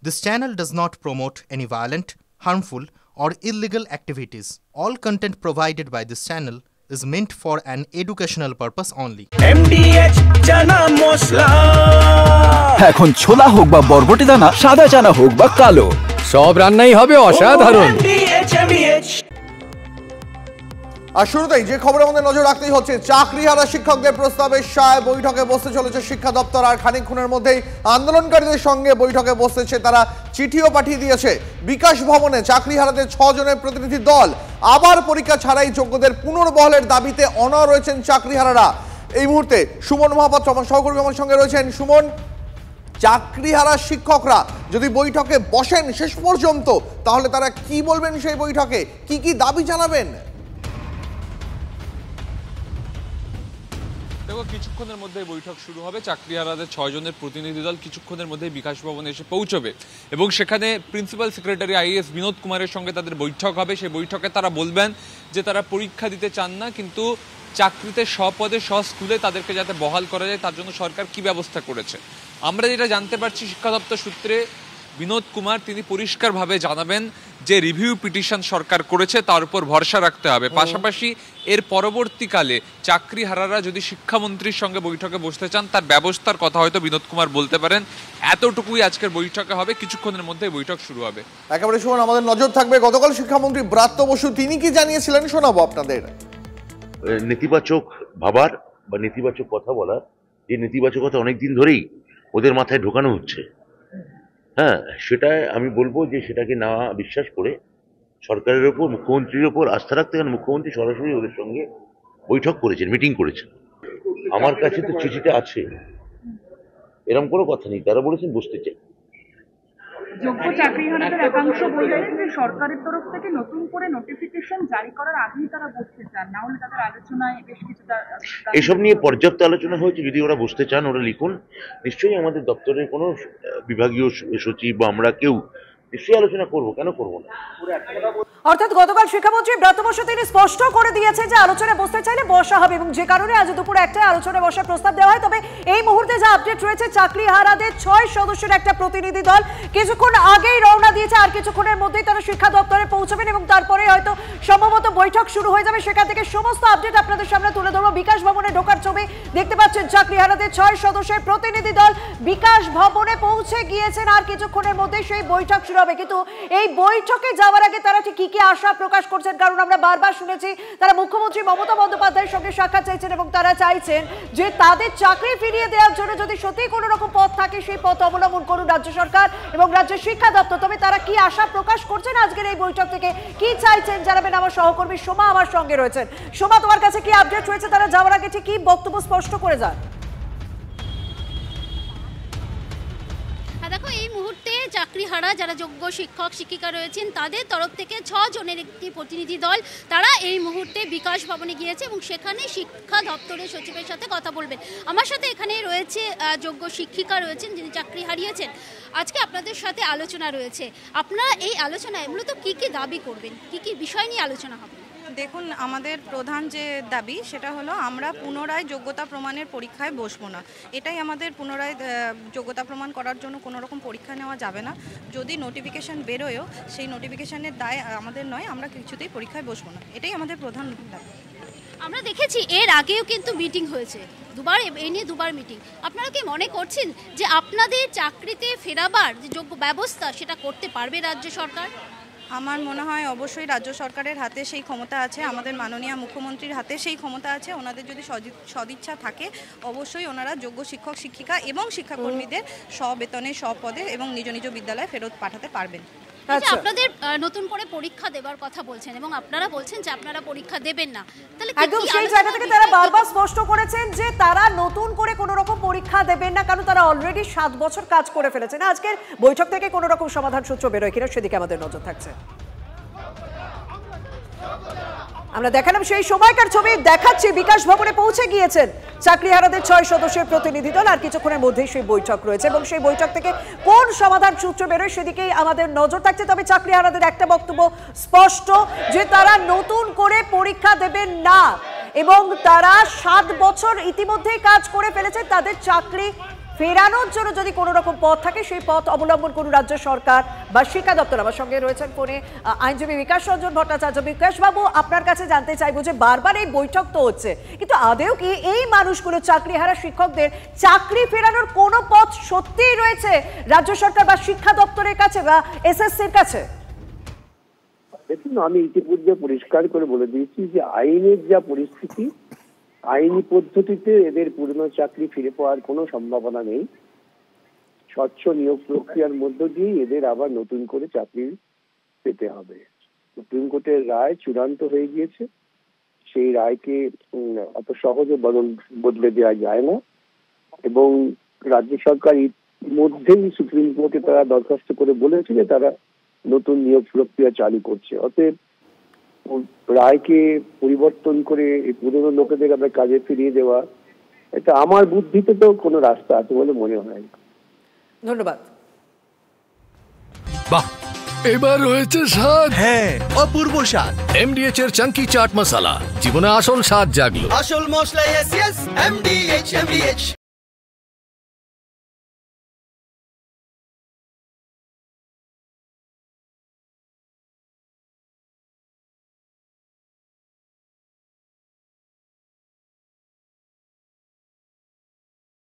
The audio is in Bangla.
This channel does not promote any violent, harmful, or illegal activities. All content provided by this channel is meant for an educational purpose only. MDH chana masala এখন ছোলা হোক বা বরবটি দানা, সাদা চানা হোক বা কালো, সব রান্নাই হবে অসাধারণ। আর শুরুতেই যে খবর আমাদের নজর রাখতেই হচ্ছে, চাকরিহারা শিক্ষকদের প্রস্তাবের সায় বৈঠকে বসতে চলেছে শিক্ষা দপ্তর। আর খানিকক্ষণের মধ্যেই আন্দোলনকারীদের সঙ্গে বৈঠকে বসতেছে তারা, চিঠিও পাঠিয়ে দিয়েছে বিকাশ ভবনে। চাকরিহারাদের 6 জনের প্রতিনিধি দল আবার পরীক্ষা ছাড়াই যোগ্যদের পুনর্বহালের দাবিতে অনড় রয়েছেন চাকরিহারারা। এই মুহূর্তে সুমন মহাপাত্র আমার সহকর্মী আমার সঙ্গে রয়েছেন। সুমন, চাকরিহারা শিক্ষকরা যদি বৈঠকে বসেন শেষ পর্যন্ত, তাহলে তারা কি বলবেন সেই বৈঠকে, কি কি দাবি জানাবেন? দেখো, কিছুক্ষণের মধ্যে বৈঠক শুরু হবে। চাকরিহারাদের 6 জনের প্রতিনিধি দল কিছুক্ষণের মধ্যে বিকাশ ভবনে এসে পৌঁছবে এবং সেখানে প্রিন্সিপাল সেক্রেটারি IAS বিনোদ কুমারের সঙ্গে তাদের বৈঠক হবে। সেই বৈঠকে তারা বলবেন যে তারা পরীক্ষা দিতে চান না, কিন্তু চাকরিতে স্বপদে স্কুলে তাদেরকে যাতে বহাল করা যায় তার জন্য সরকার কি ব্যবস্থা করেছে। আমরা যেটা জানতে পারছি শিক্ষা দপ্তর সূত্রে, বিনোদ কুমার তিনি পরিষ্কারভাবে জানাবেন যে রিভিউ পিটিশন সরকার করেছে তার উপর ভরসা রাখতে হবে। পাশাপাশি এর পরবর্তীকালে চাকরিহারারা যদি শিক্ষামন্ত্রীর সঙ্গে বৈঠকে বসতে চান তার ব্যবস্থার কথা হয়তো বিনোদ কুমার বলতে পারেন। এতটুকুই আজকের বৈঠকে হবে, কিছুক্ষণের মধ্যে বৈঠক শুরু হবে। একেবারে শুনুন, আমাদের নজর থাকবে গতকাল শিক্ষামন্ত্রী ব্রাত্য বসু তিনি কি জানিয়েছিলেন শোনাবো আপনাদের। নেতিবাচক ভাবার বা নেতিবাচক কথা বলার যে নেতিবাচকতা অনেকদিন ধরেই ওদের মাথায় ঢোকানো হচ্ছে, হ্যাঁ, সেটা আমি বলবো যে সেটাকে না বিশ্বাস করে সরকারের ওপর, মুখ্যমন্ত্রীর ওপর আস্থা রাখতে। কারণ মুখ্যমন্ত্রী সরাসরি ওদের সঙ্গে বৈঠক করেছেন, মিটিং করেছেন। আমার কাছে তো চিঠিটা আছে, এরকম কোনো কথা নেই। তারা বলেছেন বসতে চাই। যোগ্য চাকরিহারাদের একাংশ বলছেন যে সরকারের তরফ থেকে নতুন করে নোটিফিকেশন জারি করার আগেই তারা বসতে চান, না হলে তাদের আলোচনায় বেশ কিছু এসব নিয়ে পর্যাপ্ত আলোচনা হয়েছে। যদি ওরা বসতে চান ওরা লিখুন, নিশ্চয়ই আমাদের দপ্তরের কোনো বিভাগীয় সচিব বা আমরা কেউ নিশ্চয়ই আলোচনা করবো, কেন করবো না। অর্থাৎ গতকাল শিক্ষামন্ত্রী ব্রাত্য বসু তিনি স্পষ্ট করে দিয়েছে যে আলোচনায় বসতে চাইলে বসা হবে এবং যে কারণে আজ দুপুর 1টায় আলোচনায় বসার প্রস্তাব দেওয়া হয়। তবে এই মুহূর্তে যা আপডেট রয়েছে, চাকরিহারাদের 6 সদস্যের একটা প্রতিনিধি দল কিছুক্ষণ আগেই রওনা দিয়েছে। আর কিছুক্ষণের মধ্যেই তারা শিক্ষা দপ্তরে পৌঁছবেন এবং তারপরে হয়তো সম্ভবত বৈঠক শুরু হয়ে যাবে। সেখান থেকে সমস্ত আপডেট আপনাদের সামনে তুলে ধরবো। বিকাশ ভবনে ঢোকার ছবি দেখতে পাচ্ছেন, চাকরিহারাদের 6 সদস্যের প্রতিনিধি দল বিকাশ ভবনে পৌঁছে গিয়েছেন। আর কিছুক্ষণের মধ্যে সেই বৈঠক শুরু হবে। কিন্তু এই বৈঠকে যাওয়ার আগে তারা ঠিক কি আশা প্রকাশ করছেন, কারণ আমরা বারবার শুনেছি তারা মুখ্যমন্ত্রী মমতা বন্দ্যোপাধ্যায়ের সঙ্গে সাক্ষাৎ চাইছেন এবং তারা চাইছেন যে তাদের চাকরি ফিরিয়ে দেওয়ার জন্য যদি সত্যি কোনো রকম পথ থাকে সেই পথ অবলম্বন করুন রাজ্য সরকার এবং রাজ্যের শিক্ষা দপ্তর। তবে তারা কি আশা প্রকাশ করছেন আজকের এই বৈঠক থেকে, কি চাইছেন জানাবেন আমার সহকর্মী সোমা আমার সঙ্গে রয়েছেন। সোমা, তোমার কাছে কি আপডেট রয়েছে, তারা যাওয়ার আগে ঠিক কি বক্তব্য স্পষ্ট করে যান? দেখো, এই মুহূর্তে চাকরিহারা যারা যোগ্য শিক্ষক শিক্ষিকা রয়েছেন তাদের তরফ থেকে 6 জনের একটি প্রতিনিধি দল তারা এই মুহূর্তে বিকাশ ভবনে গিয়েছে এবং সেখানে শিক্ষা দপ্তরের সচিবের সাথে কথা বলবেন। আমার সাথে এখানে রয়েছে যোগ্য শিক্ষিকা রয়েছেন যিনি চাকরি হারিয়েছেন। আজকে আপনাদের সাথে আলোচনা রয়েছে, আপনারা এই আলোচনায় মূলত কি কি দাবি করবেন, কি কি বিষয় নিয়ে আলোচনা হবে? দেখুন, আমাদের প্রধান যে দাবি সেটা হলো আমরা পুনরায় যোগ্যতা প্রমাণের পরীক্ষায় বসবো না। এটাই আমাদের পুনরায় যোগ্যতা প্রমাণ করার জন্য কোনো রকম পরীক্ষা নেওয়া যাবে না। যদি নোটিফিকেশান বেরোয়ও সেই নোটিফিকেশানের দায় আমাদের নয়, আমরা কিছুতেই পরীক্ষায় বসবো না। এটাই আমাদের প্রধান দাবি। আমরা দেখেছি এর আগেও কিন্তু মিটিং হয়েছে, এই নিয়ে দুবার মিটিং। আপনারা কি মনে করছেন যে আপনাদের চাকরিতে ফেরাবার যে যোগ্য ব্যবস্থা সেটা করতে পারবে রাজ্য সরকার? আমার মনে হয় অবশ্যই রাজ্য সরকারের হাতে সেই ক্ষমতা আছে, আমাদের মাননীয় মুখ্যমন্ত্রীর হাতে সেই ক্ষমতা আছে। ওনাদের যদি সদিচ্ছা থাকে অবশ্যই ওনারা যোগ্য শিক্ষক শিক্ষিকা এবং শিক্ষাকর্মীদের স্ববেতনে স্বপদে এবং নিজ নিজ বিদ্যালয়ে ফেরত পাঠাতে পারবেন। আপনাদের নতুন করে পরীক্ষা দেবার কথা বলছেন এবং আপনারা বলছেন যে আপনারা পরীক্ষা দেবেন না, তাহলে একদম সেই জায়গা থেকে তারা বারবার স্পষ্ট করেছেন যে তারা নতুন করে কোনো রকম পরীক্ষা দেবেন না, কারণ তারা অলরেডি 7 বছর কাজ করে ফেলেছেন। আজকের বৈঠক থেকে কোনো রকম সমাধান সূত্র বেরোয় কিনা সেদিকে আমাদের নজর থাকছে। আমরা দেখালাম সেই সময়কার ছবি, দেখাচ্ছি বিকাশ ভবনে পৌঁছে গিয়েছেন চাকরিহারাদের 6 সদস্যের প্রতিনিধি দল। আর কিছুক্ষণের মধ্যেই সেই বৈঠক রয়েছে এবং সেই বৈঠক থেকে কোন সমাধান সূত্র বেরোয় সেদিকেই আমাদের নজর থাকছে। তবে চাকরিহারাদের একটা বক্তব্য স্পষ্ট যে তারা নতুন করে পরীক্ষা দেবেন না এবং তারা 7 বছর ইতিমধ্যেই কাজ করে ফেলেছে, তাদের চাকরি ফেরানোর জন্য যদি কোনো রকম পথ থাকে সেই পথ অবলম্বন করুন রাজ্য সরকার বা শিক্ষা দপ্তর। আমার সঙ্গে রয়েছেন ফোনে আইনজীবী বিকাশ রঞ্জন ভট্টাচার্য। বিকাশবাবু, আপনার কাছে জানতে চাইবো যে বারবার এই বৈঠক তো হচ্ছে, কিন্তু আদেও কি এই মানুষগুলো চাকরিহারা শিক্ষকদের চাকরি ফেরানোর কোনো পথ সত্যিই রয়েছে রাজ্য সরকার বা শিক্ষা দপ্তরের কাছে বা এসএসসির কাছে? দেখুন, আমি ইতিপূর্বে পরিষ্কার করে বলে দিয়েছি যে আইনের যা পরিস্থিতি, আইনি পদ্ধতিতে এদের পুরনো চাকরি ফিরে পাওয়ার কোনো সম্ভাবনা নেই। স্বচ্ছ নিয়োগ প্রক্রিয়ার মধ্য দিয়ে এদের আবার নতুন করে চাকরি পেতে হবে। সুপ্রিম কোর্টের রায় চূড়ান্ত হয়ে গিয়েছে, সেই রায়কে অত সহজে বদলে দেওয়া যায় না এবং রাজ্য সরকার ইতিমধ্যেই সুপ্রিম কোর্টে তারা দরখাস্ত করে বলেছে যে তারা নতুন নিয়োগ প্রক্রিয়া চালু করছে। অতএব রায়কে পরিবর্তন করে এই পুরনো লোকেদের আবার কাজে ফিরিয়ে দেওয়া, এটা আমার বুদ্ধিতে তো কোনো রাস্তা আছে বলে মনে হয় না। ধন্যবাদ। বাহ, এবার রয়েছে স্বাদ। হ্যাঁ, অপূর্ব স্বাদ। এমডিএচ এর চাঙ্কি চাট মশলা, জীবনে আসল স্বাদ জাগলো। আসল মশলা, এমডিএচ।